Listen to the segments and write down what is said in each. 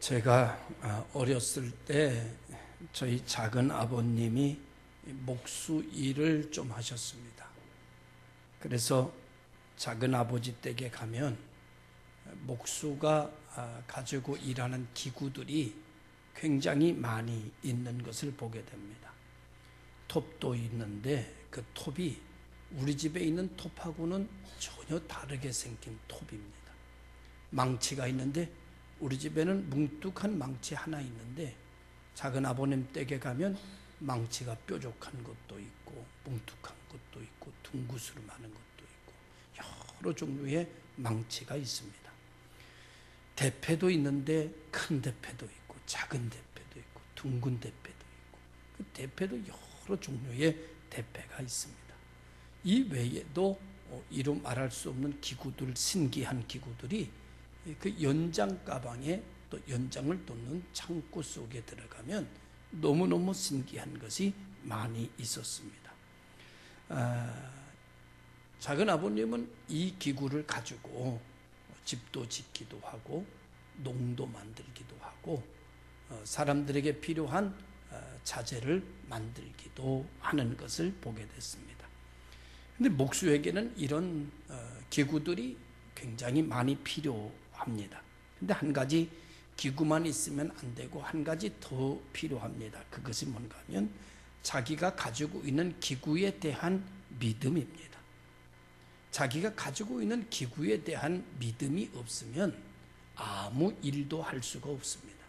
제가 어렸을 때 저희 작은 아버님이 목수 일을 좀 하셨습니다. 그래서 작은 아버지 댁에 가면 목수가 가지고 일하는 기구들이 굉장히 많이 있는 것을 보게 됩니다. 톱도 있는데 그 톱이 우리 집에 있는 톱하고는 전혀 다르게 생긴 톱입니다. 망치가 있는데 우리 집에는 뭉툭한 망치 하나 있는데 작은 아버님 댁에 가면 망치가 뾰족한 것도 있고 뭉툭한 것도 있고 둥구스름 하는 것도 있고 여러 종류의 망치가 있습니다. 대패도 있는데 큰 대패도 있고 작은 대패도 있고 둥근 대패도 있고 그 대패도 여러 종류의 대패가 있습니다. 이 외에도 이루 말할 수 없는 기구들, 신기한 기구들이 그 연장 가방에 또 연장을 돋는 창고 속에 들어가면 너무너무 신기한 것이 많이 있었습니다. 작은 아버님은 이 기구를 가지고 집도 짓기도 하고 농도 만들기도 하고 사람들에게 필요한 자재를 만들기도 하는 것을 보게 됐습니다. 근데 목수에게는 이런 기구들이 굉장히 많이 필요합니다. 근데 한 가지 기구만 있으면 안 되고 한 가지 더 필요합니다. 그것이 뭔가 하면 자기가 가지고 있는 기구에 대한 믿음입니다. 자기가 가지고 있는 기구에 대한 믿음이 없으면 아무 일도 할 수가 없습니다.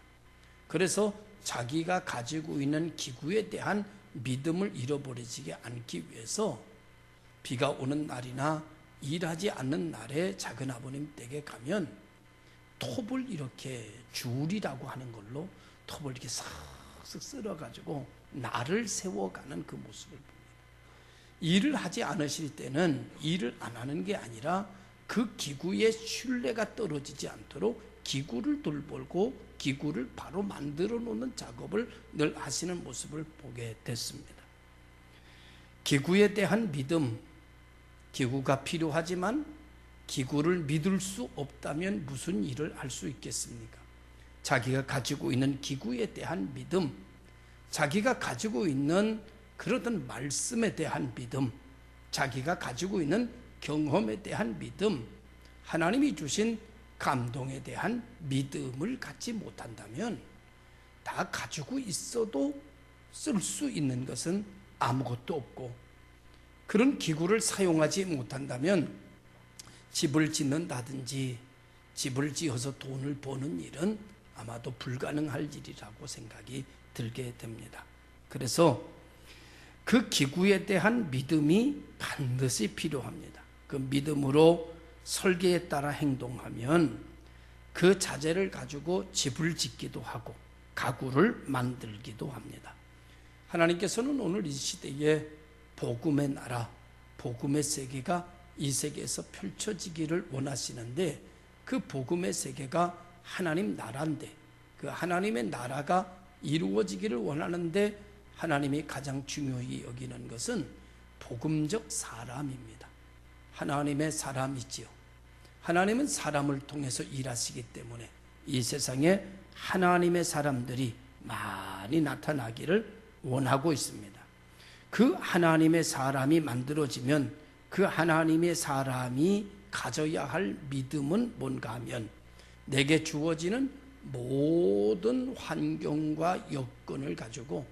그래서 자기가 가지고 있는 기구에 대한 믿음을 잃어버리지 않기 위해서 비가 오는 날이나 일하지 않는 날에 작은 아버님 댁에 가면 톱을 이렇게 줄이라고 하는 걸로 톱을 이렇게 싹싹 쓸어가지고 날을 세워가는 그 모습을 봅니다. 일을 하지 않으실 때는 일을 안 하는 게 아니라 그 기구의 신뢰가 떨어지지 않도록 기구를 돌보고 기구를 바로 만들어 놓는 작업을 늘 하시는 모습을 보게 됐습니다. 기구에 대한 믿음, 기구가 필요하지만 기구를 믿을 수 없다면 무슨 일을 할 수 있겠습니까? 자기가 가지고 있는 기구에 대한 믿음, 자기가 가지고 있는 그러던 말씀에 대한 믿음, 자기가 가지고 있는 경험에 대한 믿음, 하나님이 주신 감동에 대한 믿음을 갖지 못한다면 다 가지고 있어도 쓸 수 있는 것은 아무것도 없고 그런 기구를 사용하지 못한다면 집을 짓는다든지 집을 지어서 돈을 버는 일은 아마도 불가능할 일이라고 생각이 들게 됩니다. 그래서 그 기구에 대한 믿음이 반드시 필요합니다. 그 믿음으로 설계에 따라 행동하면 그 자재를 가지고 집을 짓기도 하고 가구를 만들기도 합니다. 하나님께서는 오늘 이 시대에 복음의 나라, 복음의 세계가 이 세계에서 펼쳐지기를 원하시는데 그 복음의 세계가 하나님 나라인데 그 하나님의 나라가 이루어지기를 원하는데 하나님이 가장 중요히 여기는 것은 복음적 사람입니다. 하나님의 사람이지요. 하나님은 사람을 통해서 일하시기 때문에 이 세상에 하나님의 사람들이 많이 나타나기를 원하고 있습니다. 그 하나님의 사람이 만들어지면 그 하나님의 사람이 가져야 할 믿음은 뭔가 하면 내게 주어지는 모든 환경과 여건을 가지고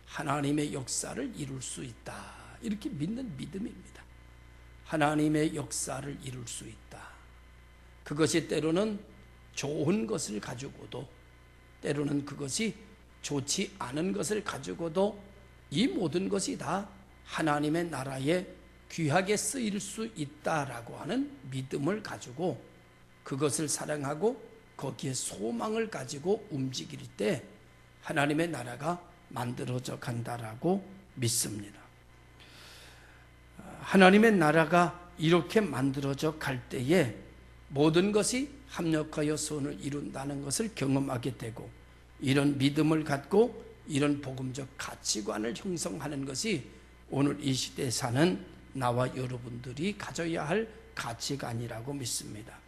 하나님의 역사를 이룰 수 있다. 이렇게 믿는 믿음입니다. 하나님의 역사를 이룰 수 있다. 그것이 때로는 좋은 것을 가지고도 때로는 그것이 좋지 않은 것을 가지고도 이 모든 것이 다 하나님의 나라에 귀하게 쓰일 수 있다라고 하는 믿음을 가지고 그것을 사랑하고 거기에 소망을 가지고 움직일 때 하나님의 나라가 만들어져 간다라고 믿습니다. 하나님의 나라가 이렇게 만들어져 갈 때에 모든 것이 합력하여 선을 이룬다는 것을 경험하게 되고 이런 믿음을 갖고 이런 복음적 가치관을 형성하는 것이 오늘 이 시대에 사는 나와 여러분들이 가져야 할 가치관이라고 믿습니다.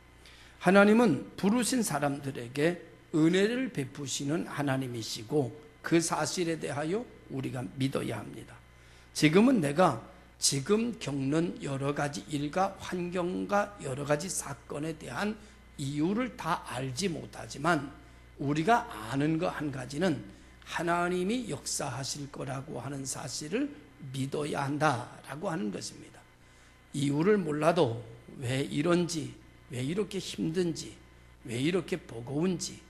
하나님은 부르신 사람들에게 은혜를 베푸시는 하나님이시고 그 사실에 대하여 우리가 믿어야 합니다. 지금은 내가 지금 겪는 여러 가지 일과 환경과 여러 가지 사건에 대한 이유를 다 알지 못하지만 우리가 아는 거 한 가지는 하나님이 역사하실 거라고 하는 사실을 믿어야 한다라고 하는 것입니다. 이유를 몰라도 왜 이런지, 왜 이렇게 힘든지, 왜 이렇게 버거운지,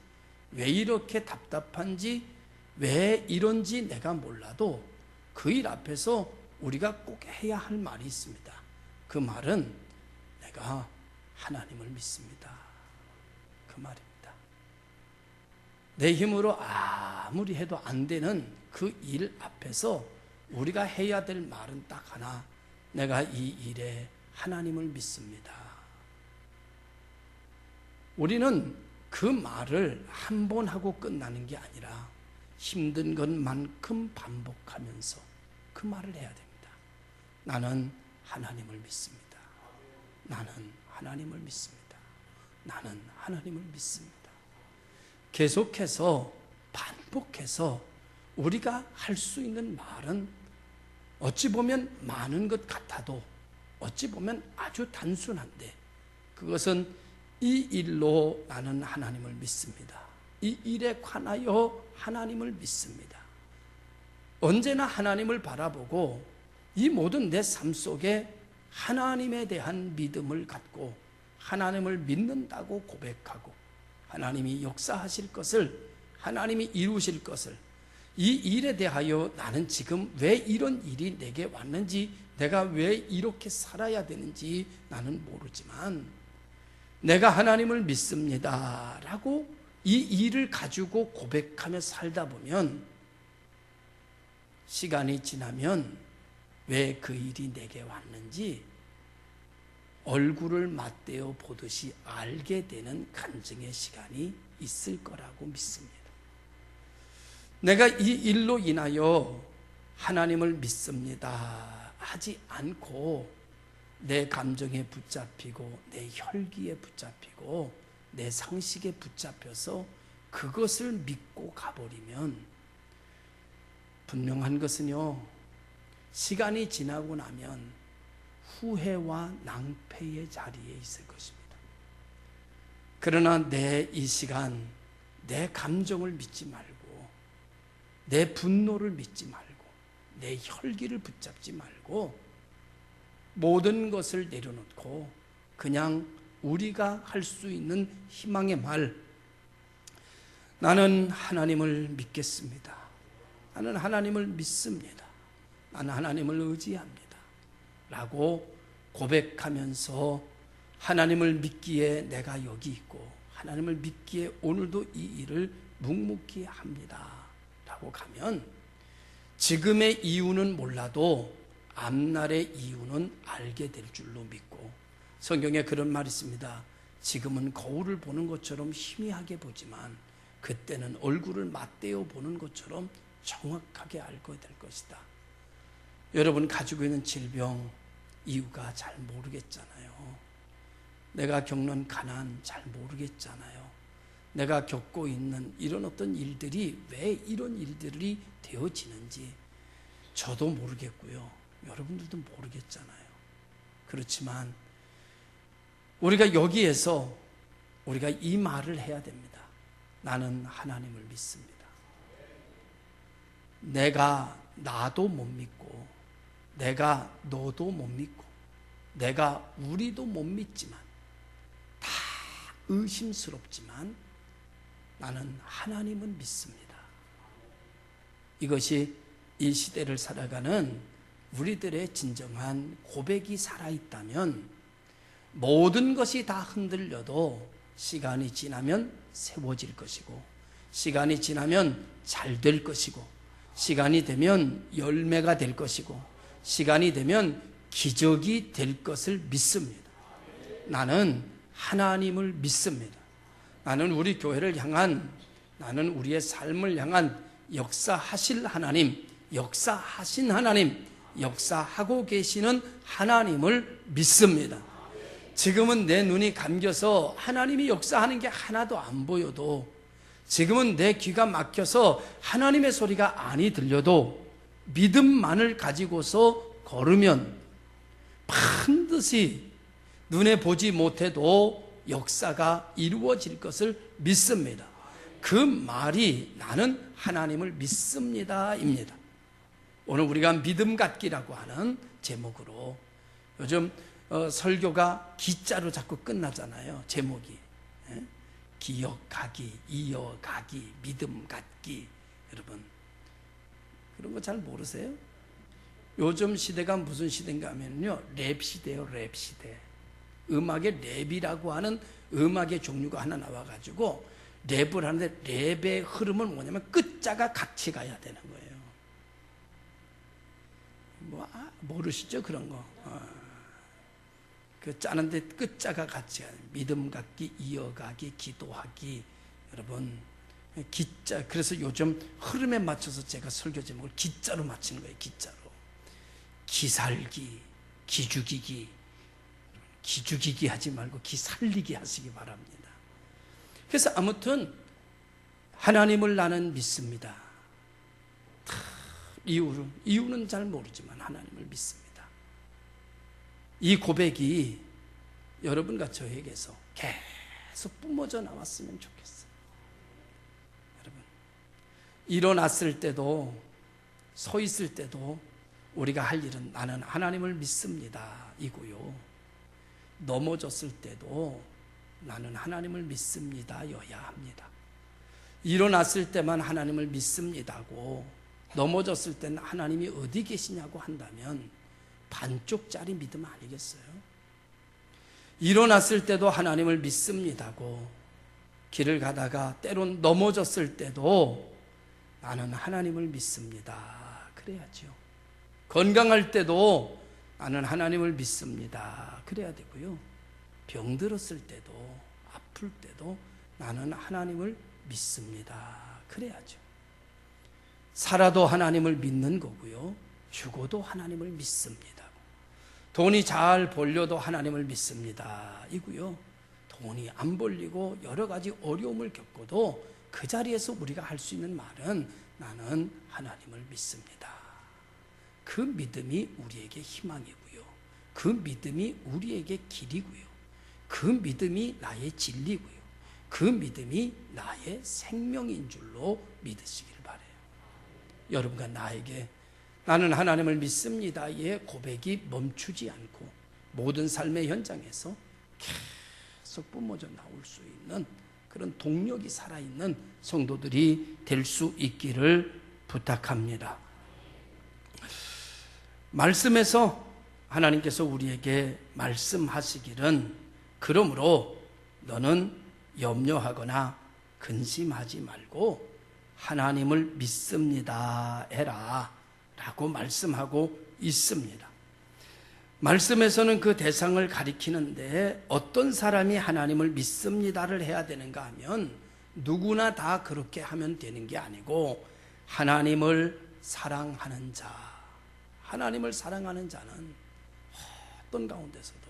왜 이렇게 답답한지, 왜 이런지 내가 몰라도 그 일 앞에서 우리가 꼭 해야 할 말이 있습니다. 그 말은 내가 하나님을 믿습니다. 그 말입니다. 내 힘으로 아무리 해도 안 되는 그 일 앞에서 우리가 해야 될 말은 딱 하나, 내가 이 일에 하나님을 믿습니다. 우리는 그 말을 한 번 하고 끝나는 게 아니라 힘든 것만큼 반복하면서 그 말을 해야 됩니다. 나는 하나님을 믿습니다. 나는 하나님을 믿습니다. 나는 하나님을 믿습니다. 계속해서 반복해서 우리가 할 수 있는 말은 어찌 보면 많은 것 같아도 어찌 보면 아주 단순한데, 그것은 이 일로 나는 하나님을 믿습니다. 이 일에 관하여 하나님을 믿습니다. 언제나 하나님을 바라보고 이 모든 내 삶 속에 하나님에 대한 믿음을 갖고 하나님을 믿는다고 고백하고 하나님이 역사하실 것을, 하나님이 이루실 것을, 이 일에 대하여 나는 지금 왜 이런 일이 내게 왔는지, 내가 왜 이렇게 살아야 되는지 나는 모르지만 내가 하나님을 믿습니다 라고 이 일을 가지고 고백하며 살다 보면 시간이 지나면 왜 그 일이 내게 왔는지 얼굴을 맞대어 보듯이 알게 되는 간증의 시간이 있을 거라고 믿습니다. 내가 이 일로 인하여 하나님을 믿습니다 하지 않고 내 감정에 붙잡히고 내 혈기에 붙잡히고 내 상식에 붙잡혀서 그것을 믿고 가버리면 분명한 것은요, 시간이 지나고 나면 후회와 낭패의 자리에 있을 것입니다. 그러나 내 이 시간 내 감정을 믿지 말고 내 분노를 믿지 말고 내 혈기를 붙잡지 말고 모든 것을 내려놓고 그냥 우리가 할 수 있는 희망의 말, 나는 하나님을 믿겠습니다. 나는 하나님을 믿습니다. 나는 하나님을 의지합니다 라고 고백하면서 하나님을 믿기에 내가 여기 있고 하나님을 믿기에 오늘도 이 일을 묵묵히 합니다 라고 가면 지금의 이유는 몰라도 앞날의 이유는 알게 될 줄로 믿고, 성경에 그런 말이 있습니다. 지금은 거울을 보는 것처럼 희미하게 보지만 그때는 얼굴을 맞대어 보는 것처럼 정확하게 알게 될 것이다. 여러분 가지고 있는 질병 이유가 잘 모르겠잖아요. 내가 겪는 가난 잘 모르겠잖아요. 내가 겪고 있는 이런 어떤 일들이 왜 이런 일들이 되어지는지 저도 모르겠고요. 여러분들도 모르겠잖아요. 그렇지만 우리가 여기에서 우리가 이 말을 해야 됩니다. 나는 하나님을 믿습니다. 내가 나도 못 믿고 내가 너도 못 믿고 내가 우리도 못 믿지만 다 의심스럽지만 나는 하나님을 믿습니다. 이것이 이 시대를 살아가는 우리들의 진정한 고백이 살아있다면 모든 것이 다 흔들려도 시간이 지나면 세워질 것이고 시간이 지나면 잘 될 것이고 시간이 되면 열매가 될 것이고 시간이 되면 기적이 될 것을 믿습니다. 나는 하나님을 믿습니다. 나는 우리 교회를 향한, 나는 우리의 삶을 향한 역사하실 하나님, 역사하신 하나님, 역사하고 계시는 하나님을 믿습니다. 지금은 내 눈이 감겨서 하나님이 역사하는 게 하나도 안 보여도 지금은 내 귀가 막혀서 하나님의 소리가 아니 들려도 믿음만을 가지고서 걸으면 반드시 눈에 보지 못해도 역사가 이루어질 것을 믿습니다. 그 말이 나는 하나님을 믿습니다 입니다. 오늘 우리가 믿음 갖기라고 하는 제목으로, 요즘 설교가 기자로 자꾸 끝나잖아요. 제목이. 기억하기, 이어가기, 믿음 갖기. 여러분 그런 거 잘 모르세요? 요즘 시대가 무슨 시대인가 하면요, 랩 시대예요. 랩 시대. 음악의 랩이라고 하는 음악의 종류가 하나 나와가지고 랩을 하는데, 랩의 흐름은 뭐냐면 끝자가 같이 가야 되는 거예요. 모르시죠? 그런 거. 그 짜는데 끝자가 같이 가요. 믿음 갖기, 이어가기, 기도하기. 여러분 기자. 그래서 요즘 흐름에 맞춰서 제가 설교 제목을 기자로 맞추는 거예요. 기자로. 기살기, 기죽이기. 기죽이기 하지 말고 기살리기 하시기 바랍니다. 그래서 아무튼 하나님을 나는 믿습니다. 이유는 잘 모르지만 하나님을 믿습니다. 이 고백이 여러분과 저에게서 계속 뿜어져 나왔으면 좋겠어요. 여러분, 일어났을 때도 서 있을 때도 우리가 할 일은 나는 하나님을 믿습니다 이고요. 넘어졌을 때도 나는 하나님을 믿습니다 여야 합니다. 일어났을 때만 하나님을 믿습니다고, 넘어졌을 때는 하나님이 어디 계시냐고 한다면 반쪽짜리 믿음 아니겠어요? 일어났을 때도 하나님을 믿습니다고, 길을 가다가 때론 넘어졌을 때도 나는 하나님을 믿습니다 그래야죠. 건강할 때도 나는 하나님을 믿습니다 그래야 되고요. 병들었을 때도 아플 때도 나는 하나님을 믿습니다 그래야죠. 살아도 하나님을 믿는 거고요. 죽어도 하나님을 믿습니다. 돈이 잘 벌려도 하나님을 믿습니다 이고요. 돈이 안 벌리고 여러 가지 어려움을 겪어도 그 자리에서 우리가 할 수 있는 말은 나는 하나님을 믿습니다. 그 믿음이 우리에게 희망이고요. 그 믿음이 우리에게 길이고요. 그 믿음이 나의 진리고요. 그 믿음이 나의 생명인 줄로 믿으시길 바라요. 여러분과 나에게 나는 하나님을 믿습니다의 고백이 멈추지 않고 모든 삶의 현장에서 계속 뿜어져 나올 수 있는 그런 동력이 살아있는 성도들이 될 수 있기를 부탁합니다. 말씀에서 하나님께서 우리에게 말씀하시기는, 그러므로 너는 염려하거나 근심하지 말고 하나님을 믿습니다 해라 라고 말씀하고 있습니다. 말씀에서는 그 대상을 가리키는데 어떤 사람이 하나님을 믿습니다를 해야 되는가 하면 누구나 다 그렇게 하면 되는 게 아니고 하나님을 사랑하는 자, 하나님을 사랑하는 자는 어떤 가운데서도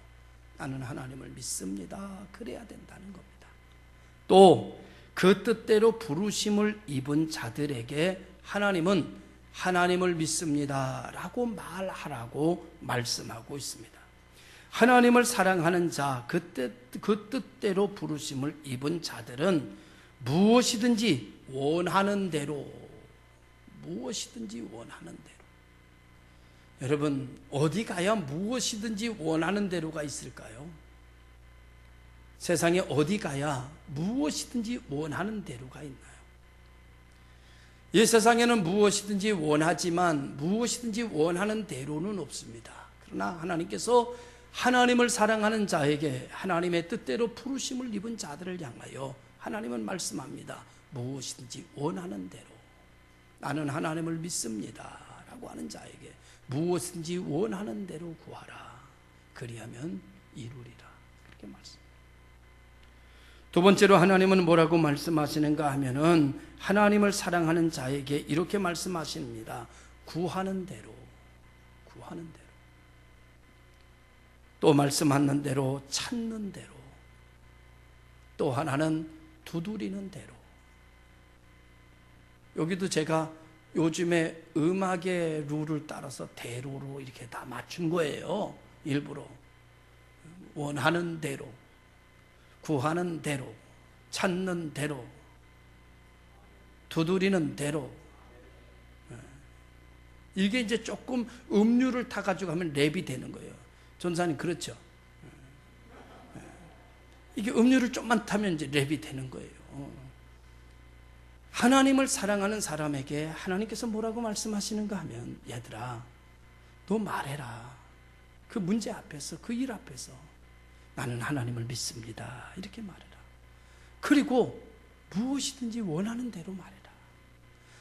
나는 하나님을 믿습니다 그래야 된다는 겁니다. 또 그 뜻대로 부르심을 입은 자들에게 하나님은 하나님을 믿습니다 라고 말하라고 말씀하고 있습니다. 하나님을 사랑하는 자, 그 뜻대로 부르심을 입은 자들은 무엇이든지 원하는 대로, 무엇이든지 원하는 대로. 여러분, 어디 가야 무엇이든지 원하는 대로가 있을까요? 세상에 어디 가야 무엇이든지 원하는 대로가 있나요? 이 세상에는 무엇이든지 원하지만 무엇이든지 원하는 대로는 없습니다. 그러나 하나님께서 하나님을 사랑하는 자에게 하나님의 뜻대로 부르심을 입은 자들을 향하여 하나님은 말씀합니다. 무엇이든지 원하는 대로, 나는 하나님을 믿습니다 라고 하는 자에게 무엇이든지 원하는 대로 구하라. 그리하면 이루리라. 그렇게 말씀합니다. 두 번째로 하나님은 뭐라고 말씀하시는가 하면은 하나님을 사랑하는 자에게 이렇게 말씀하십니다. 구하는 대로, 구하는 대로. 또 말씀하는 대로, 찾는 대로. 또 하나는 두드리는 대로. 여기도 제가 요즘에 음악의 룰을 따라서 대로로 이렇게 다 맞춘 거예요. 일부러. 원하는 대로, 구하는 대로, 찾는 대로, 두드리는 대로. 이게 이제 조금 음률을 타가지고 하면 랩이 되는 거예요. 전사님, 그렇죠? 이게 음률을 좀만 타면 이제 랩이 되는 거예요. 하나님을 사랑하는 사람에게 하나님께서 뭐라고 말씀하시는가 하면, 얘들아, 너 말해라. 그 문제 앞에서, 그 일 앞에서 나는 하나님을 믿습니다. 이렇게 말해라. 그리고 무엇이든지 원하는 대로 말해라.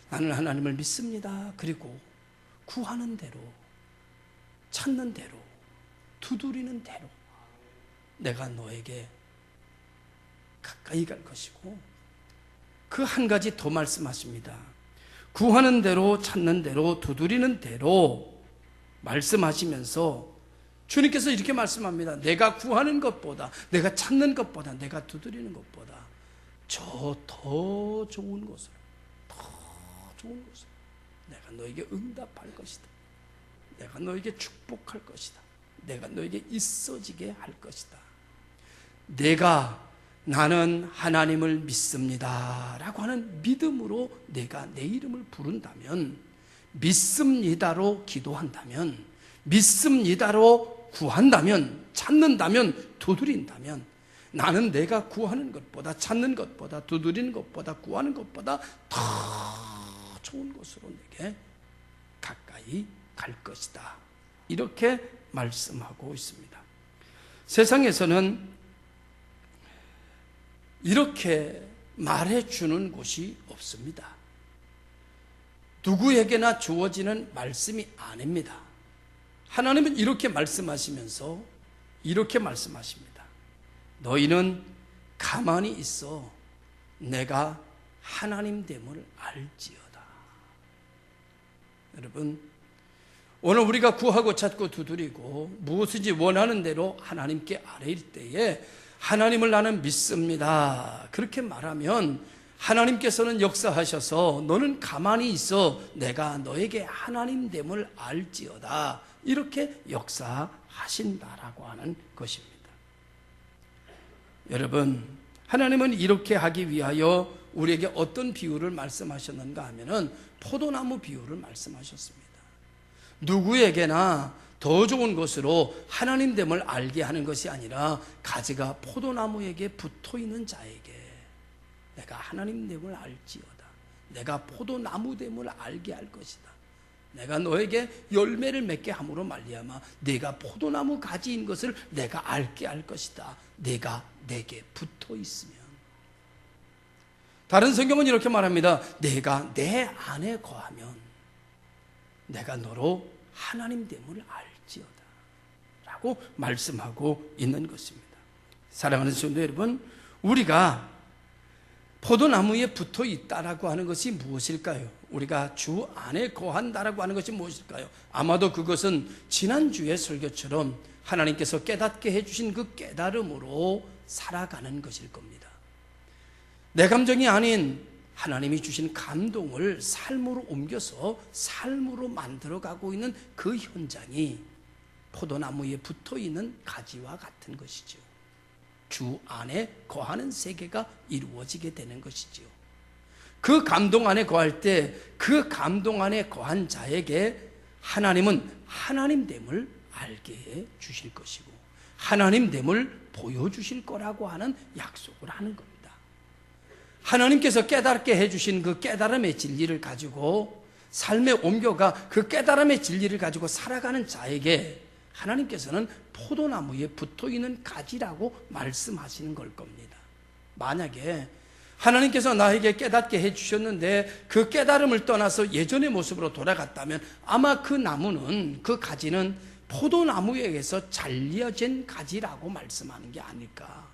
나는 하나님을 믿습니다. 그리고 구하는 대로, 찾는 대로, 두드리는 대로 내가 너에게 가까이 갈 것이고, 그 한 가지 더 말씀하십니다. 구하는 대로, 찾는 대로, 두드리는 대로 말씀하시면서 주님께서 이렇게 말씀합니다. 내가 구하는 것보다, 내가 찾는 것보다, 내가 두드리는 것보다 저 더 좋은 것을, 더 좋은 것을 내가 너에게 응답할 것이다. 내가 너에게 축복할 것이다. 내가 너에게 있어지게 할 것이다. 나는 하나님을 믿습니다 라고 하는 믿음으로 내가 내 이름을 부른다면, 믿습니다로 기도한다면, 믿습니다로 구한다면, 찾는다면, 두드린다면, 나는 내가 구하는 것보다, 찾는 것보다, 두드리는 것보다, 구하는 것보다 더 좋은 것으로 내게 가까이 갈 것이다. 이렇게 말씀하고 있습니다. 세상에서는 이렇게 말해주는 곳이 없습니다. 누구에게나 주어지는 말씀이 아닙니다. 하나님은 이렇게 말씀하시면서 이렇게 말씀하십니다. 너희는 가만히 있어 내가 하나님됨을 알지어다. 여러분, 오늘 우리가 구하고 찾고 두드리고 무엇이든지 원하는 대로 하나님께 아뢰일 때에 하나님을 나는 믿습니다. 그렇게 말하면 하나님께서는 역사하셔서 너는 가만히 있어 내가 너에게 하나님됨을 알지어다. 이렇게 역사하신다라고 하는 것입니다. 여러분, 하나님은 이렇게 하기 위하여 우리에게 어떤 비유를 말씀하셨는가 하면은 포도나무 비유를 말씀하셨습니다. 누구에게나 더 좋은 것으로 하나님됨을 알게 하는 것이 아니라 가지가 포도나무에게 붙어있는 자에게 내가 하나님됨을 알지어다. 내가 포도나무됨을 알게 할 것이다. 내가 너에게 열매를 맺게 함으로 말미암아 내가 포도나무 가지인 것을 내가 알게 할 것이다. 내가 내게 붙어있으면. 다른 성경은 이렇게 말합니다. 내가 내 안에 거하면 내가 너로 하나님됨을 알지어다 라고 말씀하고 있는 것입니다. 사랑하는 성도 여러분, 우리가 포도나무에 붙어 있다라고 하는 것이 무엇일까요? 우리가 주 안에 거한다라고 하는 것이 무엇일까요? 아마도 그것은 지난주의 설교처럼 하나님께서 깨닫게 해주신 그 깨달음으로 살아가는 것일 겁니다. 내 감정이 아닌 하나님이 주신 감동을 삶으로 옮겨서 삶으로 만들어가고 있는 그 현장이 포도나무에 붙어있는 가지와 같은 것이죠. 주 안에 거하는 세계가 이루어지게 되는 것이죠. 그 감동 안에 거할 때 그 감동 안에 거한 자에게 하나님은 하나님됨을 알게 해 주실 것이고 하나님됨을 보여주실 거라고 하는 약속을 하는 겁니다. 하나님께서 깨닫게 해주신 그 깨달음의 진리를 가지고 삶에 옮겨가 그 깨달음의 진리를 가지고 살아가는 자에게 하나님께서는 포도나무에 붙어있는 가지라고 말씀하시는 걸 겁니다. 만약에 하나님께서 나에게 깨닫게 해주셨는데 그 깨달음을 떠나서 예전의 모습으로 돌아갔다면 아마 그 나무는, 그 가지는 포도나무에게서 잘려진 가지라고 말씀하는 게 아닐까.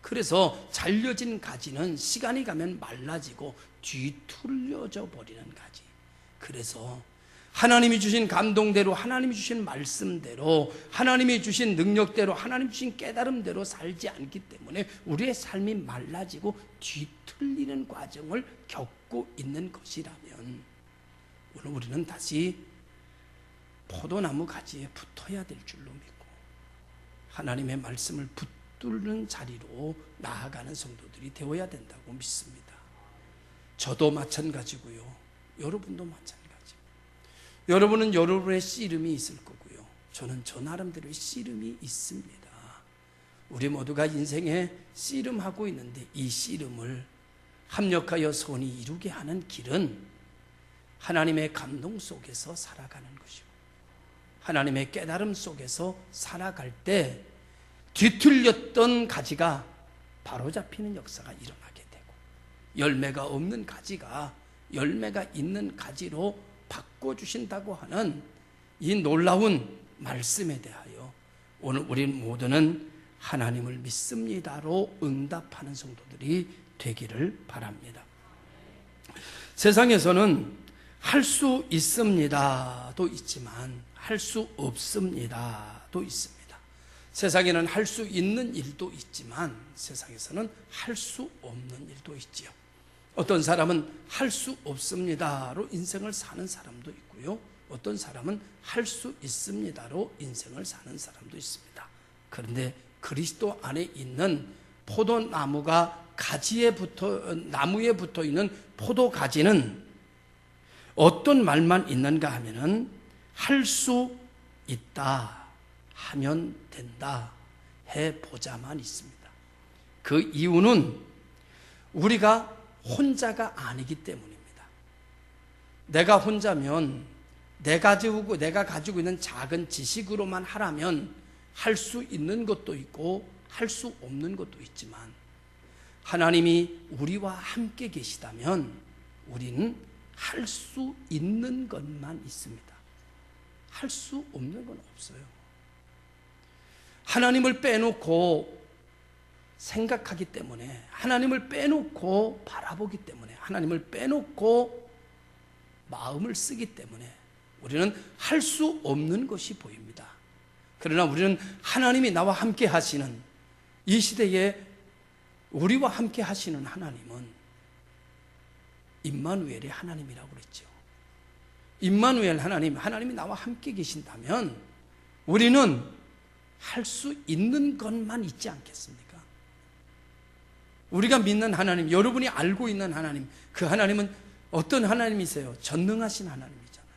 그래서 잘려진 가지는 시간이 가면 말라지고 뒤틀려져 버리는 가지. 그래서 하나님이 주신 감동대로, 하나님이 주신 말씀대로, 하나님이 주신 능력대로, 하나님이 주신 깨달음대로 살지 않기 때문에 우리의 삶이 말라지고 뒤틀리는 과정을 겪고 있는 것이라면, 오늘 우리는 다시 포도나무 가지에 붙어야 될 줄로 믿고 하나님의 말씀을 붙들는 자리로 나아가는 성도들이 되어야 된다고 믿습니다. 저도 마찬가지고요. 여러분도 마찬가지고, 여러분은 여러분의 씨름이 있을 거고요. 저는 저 나름대로의 씨름이 있습니다. 우리 모두가 인생에 씨름하고 있는데, 이 씨름을 합력하여 선이 이루게 하는 길은 하나님의 감동 속에서 살아가는 것이고, 하나님의 깨달음 속에서 살아갈 때 뒤틀렸던 가지가 바로잡히는 역사가 일어나게 되고, 열매가 없는 가지가 열매가 있는 가지로 바꿔주신다고 하는 이 놀라운 말씀에 대하여 오늘 우리 모두는 하나님을 믿습니다로 응답하는 성도들이 되기를 바랍니다. 세상에서는 할 수 있습니다도 있지만 할 수 없습니다도 있습니다. 세상에는 할 수 있는 일도 있지만 세상에서는 할 수 없는 일도 있지요. 어떤 사람은 할 수 없습니다로 인생을 사는 사람도 있고요. 어떤 사람은 할 수 있습니다로 인생을 사는 사람도 있습니다. 그런데 그리스도 안에 있는 포도나무가 나무에 붙어 있는 포도가지는 어떤 말만 있는가 하면은 할 수 있다, 하면 된다, 해보자만 있습니다. 그 이유는 우리가 혼자가 아니기 때문입니다. 내가 혼자면 내가 가지고 있는 작은 지식으로만 하라면 할 수 있는 것도 있고 할 수 없는 것도 있지만, 하나님이 우리와 함께 계시다면 우리는 할 수 있는 것만 있습니다. 할 수 없는 건 없어요. 하나님을 빼놓고 생각하기 때문에, 하나님을 빼놓고 바라보기 때문에, 하나님을 빼놓고 마음을 쓰기 때문에 우리는 할 수 없는 것이 보입니다. 그러나 우리는 하나님이 나와 함께 하시는 이 시대에 우리와 함께 하시는 하나님은 임마누엘의 하나님이라고 그랬죠. 임마누엘 하나님, 하나님이 나와 함께 계신다면 우리는 할 수 있는 것만 있지 않겠습니까? 우리가 믿는 하나님, 여러분이 알고 있는 하나님, 그 하나님은 어떤 하나님이세요? 전능하신 하나님이잖아요.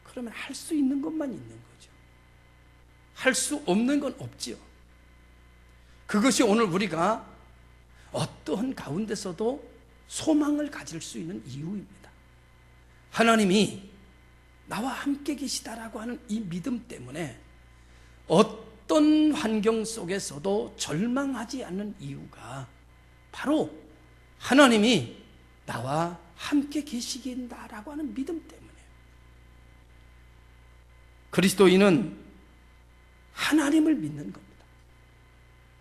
그러면 할 수 있는 것만 있는 거죠. 할 수 없는 건 없지요. 그것이 오늘 우리가 어떠한 가운데서도 소망을 가질 수 있는 이유입니다. 하나님이 나와 함께 계시다라고 하는 이 믿음 때문에 어떤 환경 속에서도 절망하지 않는 이유가 바로 하나님이 나와 함께 계시긴다라고 하는 믿음 때문에. 그리스도인은 하나님을 믿는 겁니다.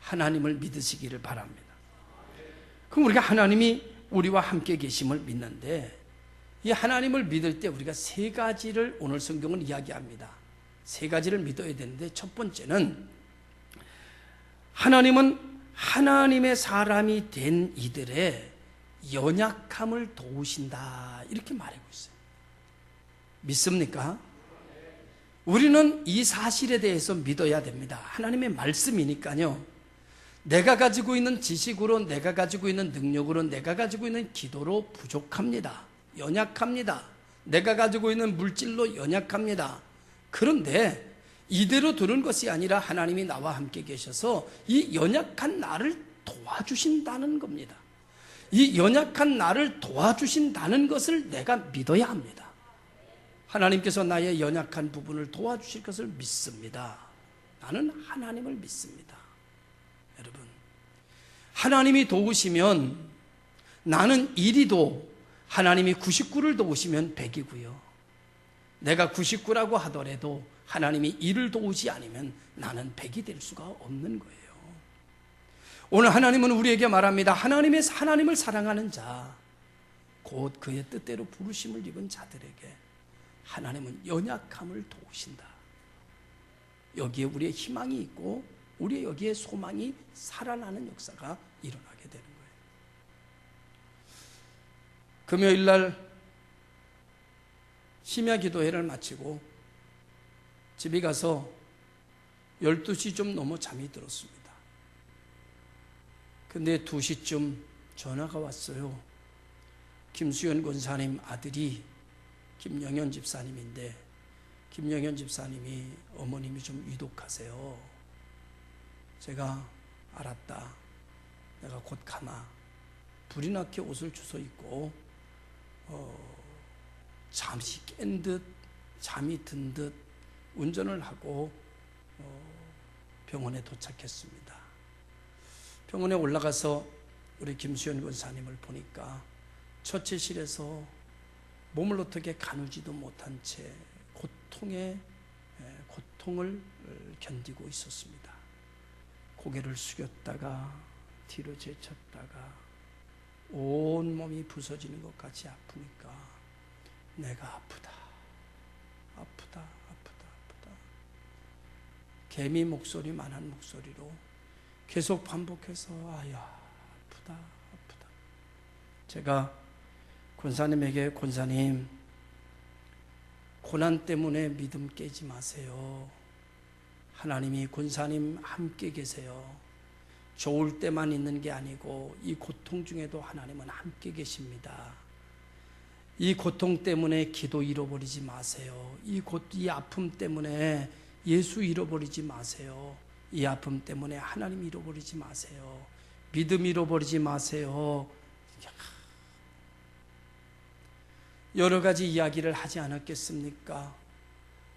하나님을 믿으시기를 바랍니다. 그럼 우리가 하나님이 우리와 함께 계심을 믿는데, 이 하나님을 믿을 때 우리가 세 가지를 오늘 성경은 이야기합니다. 세 가지를 믿어야 되는데, 첫 번째는 하나님은 하나님의 사람이 된 이들의 연약함을 도우신다, 이렇게 말하고 있어요. 믿습니까? 우리는 이 사실에 대해서 믿어야 됩니다. 하나님의 말씀이니까요. 내가 가지고 있는 지식으로, 내가 가지고 있는 능력으로, 내가 가지고 있는 기도로 부족합니다. 연약합니다. 내가 가지고 있는 물질로 연약합니다. 그런데 이대로 두는 것이 아니라 하나님이 나와 함께 계셔서 이 연약한 나를 도와주신다는 겁니다. 이 연약한 나를 도와주신다는 것을 내가 믿어야 합니다. 하나님께서 나의 연약한 부분을 도와주실 것을 믿습니다. 나는 하나님을 믿습니다. 여러분, 하나님이 도우시면 나는 1이도 하나님이 99를 도우시면 100이고요. 내가 99라고 하더라도 하나님이 1을 도우지 않으면 나는 100이 될 수가 없는 거예요. 오늘 하나님은 우리에게 말합니다. 하나님을 사랑하는 자, 곧 그의 뜻대로 부르심을 입은 자들에게 하나님은 연약함을 도우신다. 여기에 우리의 희망이 있고 우리의 여기에 소망이 살아나는 역사가 일어나게 되는 거예요. 금요일 날 심야 기도회를 마치고 집에 가서 12시 좀 넘어 잠이 들었습니다. 근데 2시쯤 전화가 왔어요. 김수현 권사님 아들이 김영현 집사님인데 김영현 집사님이 어머님이 좀 위독하세요. 제가 알았다. 내가 곧 가나. 불이 나게 옷을 주워 입고 잠시 깬 듯 잠이 든 듯 운전을 하고 병원에 도착했습니다. 병원에 올라가서 우리 김수현 권사님을 보니까 처치실에서 몸을 어떻게 가누지도 못한 채 고통을 견디고 있었습니다. 고개를 숙였다가 뒤로 제쳤다가 온 몸이 부서지는 것 같이 아프니까 내가 아프다. 개미 목소리만한 목소리로 계속 반복해서 아야 아프다. 제가 권사님에게 권사님 고난 때문에 믿음 깨지 마세요. 하나님이 권사님 함께 계세요. 좋을 때만 있는 게 아니고 이 고통 중에도 하나님은 함께 계십니다. 이 고통 때문에 기도 잃어버리지 마세요. 이 아픔 때문에 예수 잃어버리지 마세요. 이 아픔 때문에 하나님 잃어버리지 마세요. 믿음 잃어버리지 마세요. 여러 가지 이야기를 하지 않았겠습니까?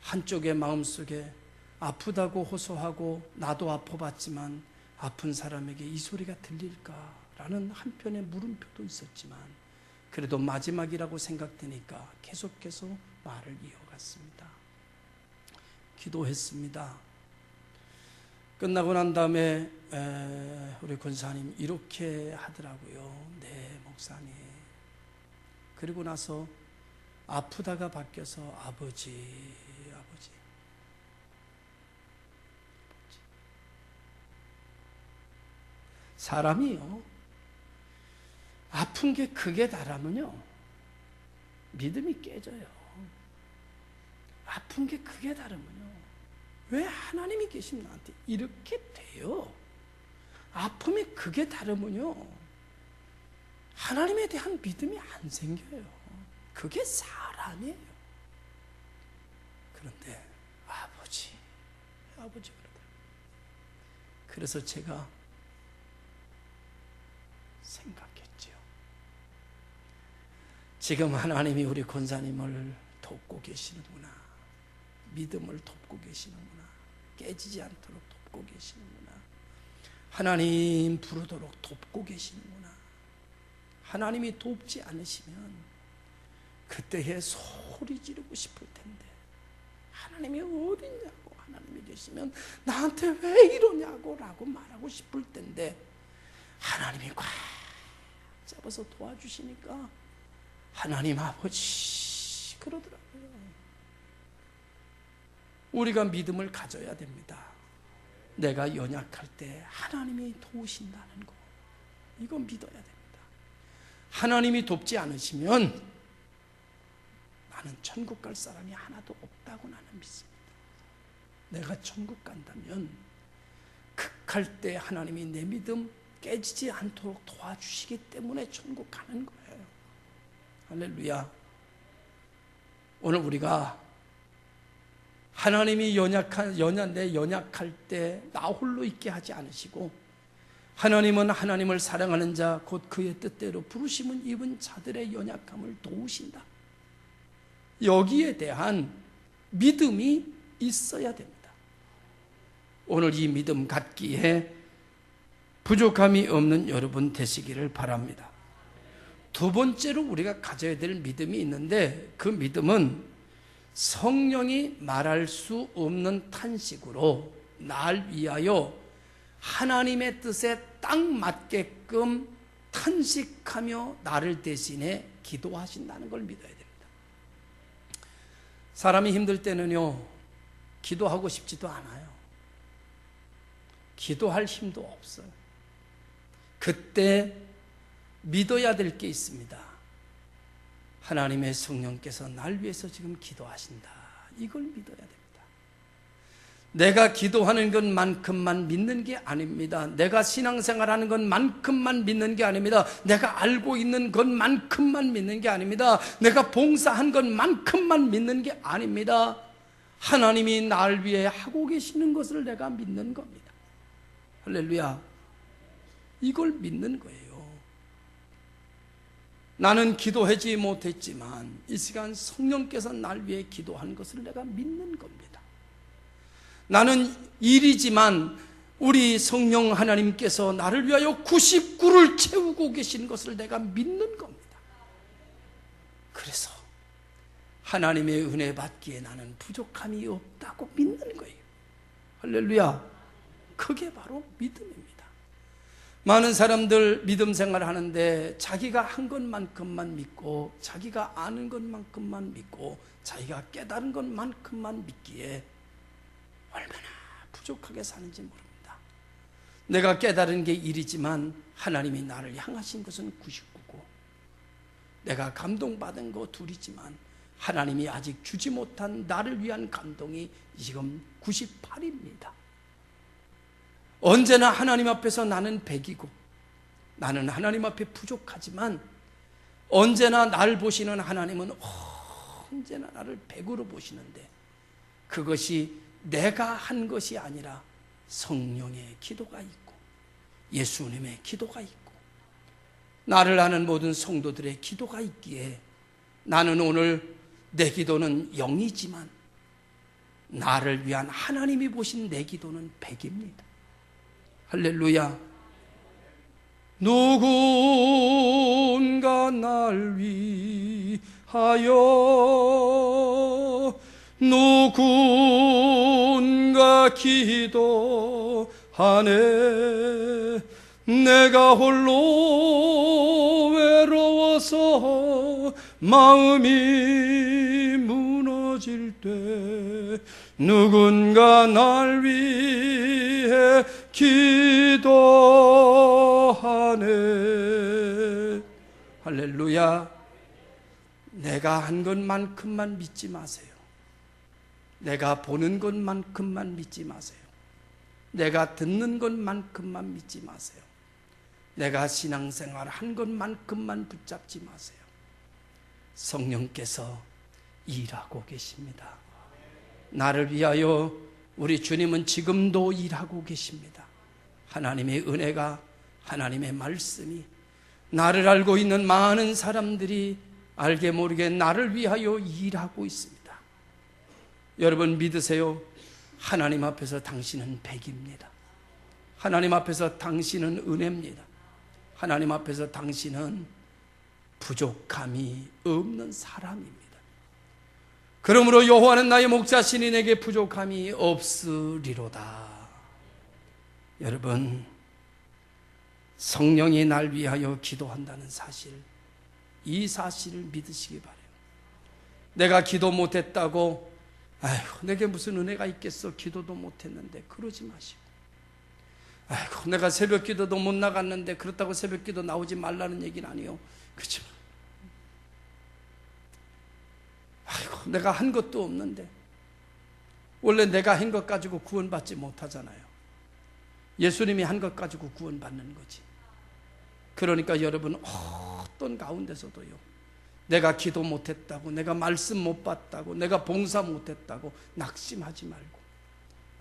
한쪽의 마음속에 아프다고 호소하고 나도 아파봤지만 아픈 사람에게 이 소리가 들릴까라는 한편의 물음표도 있었지만 그래도 마지막이라고 생각되니까 계속해서 말을 이어갔습니다. 기도했습니다. 끝나고 난 다음에 우리 권사님 이렇게 하더라고요. 네, 목사님. 그리고 나서 아프다가 바뀌어서 아버지. 사람이요, 아픈 게 극에 달하면요 믿음이 깨져요. 아픈 게 극에 달하면요 왜 하나님이 계신 나한테 이렇게 돼요? 아픔이 극에 달하면요 하나님에 대한 믿음이 안 생겨요. 그게 사람이에요. 그런데 아버지 그러더라고요. 그래서 제가 생각했죠. 지금 하나님이 우리 권사님을 돕고 계시는구나. 믿음을 돕고 계시는구나. 깨지지 않도록 돕고 계시는구나. 하나님 부르도록 돕고 계시는구나. 하나님이 돕지 않으시면 그때에 소리 지르고 싶을 텐데 하나님이 어딨냐고, 하나님이 계시면 나한테 왜 이러냐고 라고 말하고 싶을 텐데 하나님이 꽉 잡아서 도와주시니까 하나님 아버지 그러더라고요. 우리가 믿음을 가져야 됩니다. 내가 연약할 때 하나님이 도우신다는 거, 이거 믿어야 됩니다. 하나님이 돕지 않으시면 나는 천국 갈 사람이 하나도 없다고 나는 믿습니다. 내가 천국 간다면 극할 때 하나님이 내 믿음 깨지지 않도록 도와주시기 때문에 천국 가는 거예요. 할렐루야. 오늘 우리가 하나님이 내 연약할 때 나 홀로 있게 하지 않으시고 하나님은 하나님을 사랑하는 자 곧 그의 뜻대로 부르심을 입은 자들의 연약함을 도우신다. 여기에 대한 믿음이 있어야 됩니다. 오늘 이 믿음 갖기에 부족함이 없는 여러분 되시기를 바랍니다. 두 번째로 우리가 가져야 될 믿음이 있는데 그 믿음은 성령이 말할 수 없는 탄식으로 날 위하여 하나님의 뜻에 딱 맞게끔 탄식하며 나를 대신해 기도하신다는 걸 믿어야 됩니다. 사람이 힘들 때는요, 기도하고 싶지도 않아요. 기도할 힘도 없어요. 그때 믿어야 될 게 있습니다. 하나님의 성령께서 날 위해서 지금 기도하신다. 이걸 믿어야 됩니다. 내가 기도하는 것만큼만 믿는 게 아닙니다. 내가 신앙생활하는 것만큼만 믿는 게 아닙니다. 내가 알고 있는 것만큼만 믿는 게 아닙니다. 내가 봉사한 것만큼만 믿는 게 아닙니다. 하나님이 날 위해 하고 계시는 것을 내가 믿는 겁니다. 할렐루야. 이걸 믿는 거예요. 나는 기도하지 못했지만 이 시간 성령께서 날 위해 기도한 것을 내가 믿는 겁니다. 나는 일이지만 우리 성령 하나님께서 나를 위하여 99를 채우고 계신 것을 내가 믿는 겁니다. 그래서 하나님의 은혜 받기에 나는 부족함이 없다고 믿는 거예요. 할렐루야. 그게 바로 믿음입니다. 많은 사람들 믿음 생활을 하는데 자기가 한 것만큼만 믿고 자기가 아는 것만큼만 믿고 자기가 깨달은 것만큼만 믿기에 얼마나 부족하게 사는지 모릅니다. 내가 깨달은 게 1이지만 하나님이 나를 향하신 것은 99고 내가 감동받은 거 2이지만 하나님이 아직 주지 못한 나를 위한 감동이 지금 98입니다. 언제나 하나님 앞에서 나는 100이고 나는 하나님 앞에 부족하지만 언제나 날 보시는 하나님은 언제나 나를 100으로 보시는데 그것이 내가 한 것이 아니라 성령의 기도가 있고 예수님의 기도가 있고 나를 아는 모든 성도들의 기도가 있기에 나는 오늘 내 기도는 0이지만 나를 위한 하나님이 보신 내 기도는 100입니다. 할렐루야. 누군가 날 위하여 누군가 기도하네. 내가 홀로 외로워서 마음이 무너질 때 누군가 날 위해 기도하네. 할렐루야. 내가 한 것만큼만 믿지 마세요. 내가 보는 것만큼만 믿지 마세요. 내가 듣는 것만큼만 믿지 마세요. 내가 신앙생활 한 것만큼만 붙잡지 마세요. 성령께서 일하고 계십니다. 나를 위하여 우리 주님은 지금도 일하고 계십니다. 하나님의 은혜가, 하나님의 말씀이 나를 알고 있는 많은 사람들이 알게 모르게 나를 위하여 일하고 있습니다. 여러분 믿으세요. 하나님 앞에서 당신은 100입니다. 하나님 앞에서 당신은 은혜입니다. 하나님 앞에서 당신은 부족함이 없는 사람입니다. 그러므로 여호와는 나의 목자시니 내게 부족함이 없으리로다. 여러분, 성령이 날 위하여 기도한다는 사실, 이 사실을 믿으시기 바라요. 내가 기도 못했다고 아이고 내게 무슨 은혜가 있겠어, 기도도 못했는데, 그러지 마시고, 아이고 내가 새벽 기도도 못 나갔는데 그렇다고 새벽 기도 나오지 말라는 얘기는 아니에요. 그렇지만 아이고 내가 한 것도 없는데, 원래 내가 한 것 가지고 구원받지 못하잖아요. 예수님이 한 것 가지고 구원받는 거지. 그러니까 여러분 어떤 가운데서도요, 내가 기도 못했다고, 내가 말씀 못 받다고, 내가 봉사 못했다고 낙심하지 말고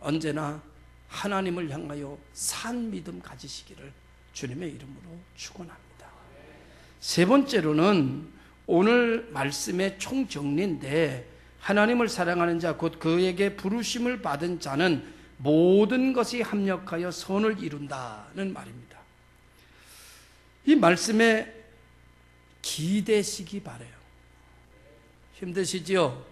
언제나 하나님을 향하여 산 믿음 가지시기를 주님의 이름으로 축원합니다. 세 번째로는 오늘 말씀의 총정리인데, 하나님을 사랑하는 자 곧 그에게 부르심을 받은 자는 모든 것이 합력하여 선을 이룬다는 말입니다. 이 말씀에 기대시기 바라요. 힘드시지요?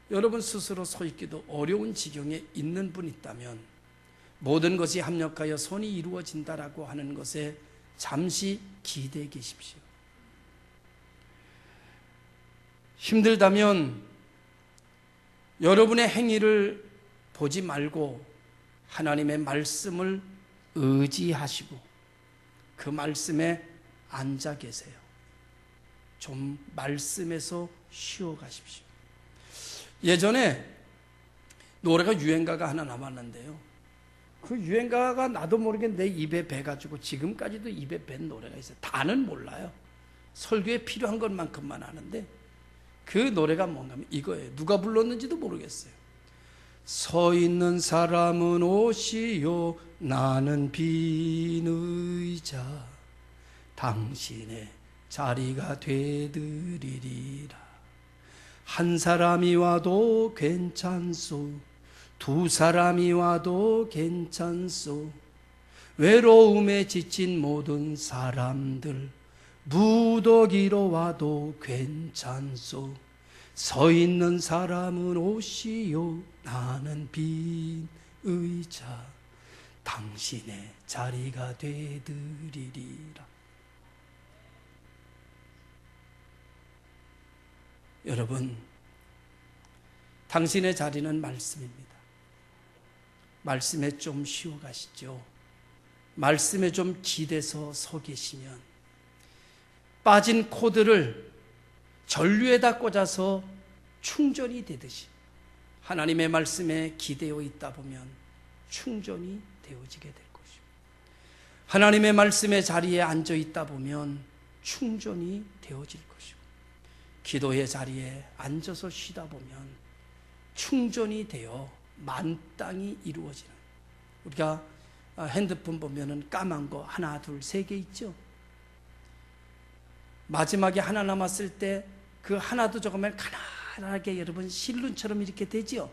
여러분 스스로 서 있기도 어려운 지경에 있는 분 있다면 모든 것이 합력하여 선이 이루어진다라고 하는 것에 잠시 기대해 계십시오. 힘들다면 여러분의 행위를 보지 말고 하나님의 말씀을 의지하시고 그 말씀에 앉아 계세요. 좀 말씀에서 쉬어 가십시오. 예전에 노래가 유행가가 하나 남았는데요. 그 유행가가 나도 모르게 내 입에 배가지고 지금까지도 입에 밴 노래가 있어요. 다는 몰라요. 설교에 필요한 것만큼만 아는데 그 노래가 뭔가 하면 이거예요. 누가 불렀는지도 모르겠어요. 서 있는 사람은 옷이요 나는 빈 의자 당신의 자리가 되드리리라. 한 사람이 와도 괜찮소 두 사람이 와도 괜찮소 외로움에 지친 모든 사람들 무더기로 와도 괜찮소 서 있는 사람은 옷이요 나는 빈 의자 당신의 자리가 되드리리라. 여러분, 당신의 자리는 말씀입니다. 말씀에 좀 쉬어 가시죠. 말씀에 좀 기대서 서 계시면 빠진 코드를 전류에다 꽂아서 충전이 되듯이 하나님의 말씀에 기대어 있다 보면 충전이 되어지게 될 것이고 하나님의 말씀의 자리에 앉아 있다 보면 충전이 되어질 것이고 기도의 자리에 앉아서 쉬다 보면 충전이 되어 만땅이 이루어지는, 우리가 핸드폰 보면은 까만 거 하나 둘 세 개 있죠. 마지막에 하나 남았을 때 그 하나도 조금만 가난하게 여러분 실눈처럼 이렇게 되죠.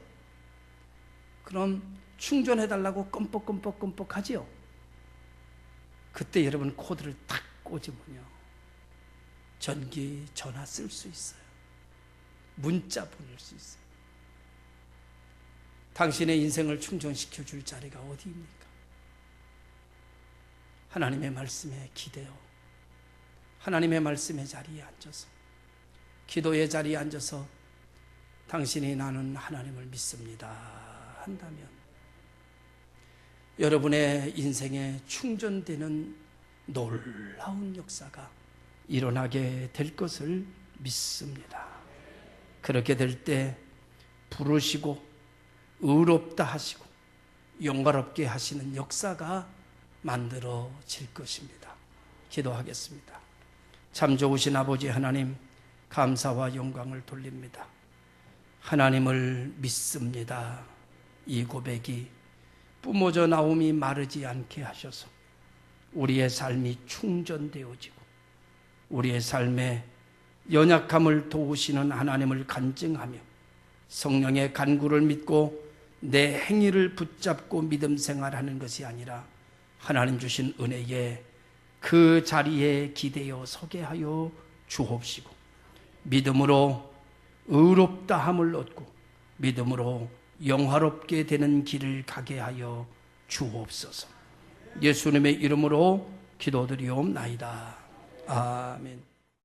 그럼 충전해달라고 껌뻑껌뻑 하죠. 그때 여러분 코드를 딱 꽂으면요 전기 전화 쓸 수 있어요. 문자 보낼 수 있어요. 당신의 인생을 충전시켜 줄 자리가 어디입니까? 하나님의 말씀에 기대어 하나님의 말씀의 자리에 앉아서 기도의 자리에 앉아서 당신이 나는 하나님을 믿습니다 한다면 여러분의 인생에 충전되는 놀라운 역사가 일어나게 될 것을 믿습니다. 그렇게 될 때 부르시고 의롭다 하시고 영광롭게 하시는 역사가 만들어질 것입니다. 기도하겠습니다. 참 좋으신 아버지 하나님, 감사와 영광을 돌립니다. 하나님을 믿습니다. 이 고백이 뿜어져 나옴이 마르지 않게 하셔서 우리의 삶이 충전되어지고 우리의 삶에 연약함을 도우시는 하나님을 간증하며 성령의 간구를 믿고 내 행위를 붙잡고 믿음 생활하는 것이 아니라 하나님 주신 은혜에 그 자리에 기대어 서게 하여 주옵시고 믿음으로 의롭다함을 얻고 믿음으로 영화롭게 되는 길을 가게 하여 주옵소서. 예수님의 이름으로 기도드리옵나이다. 아멘.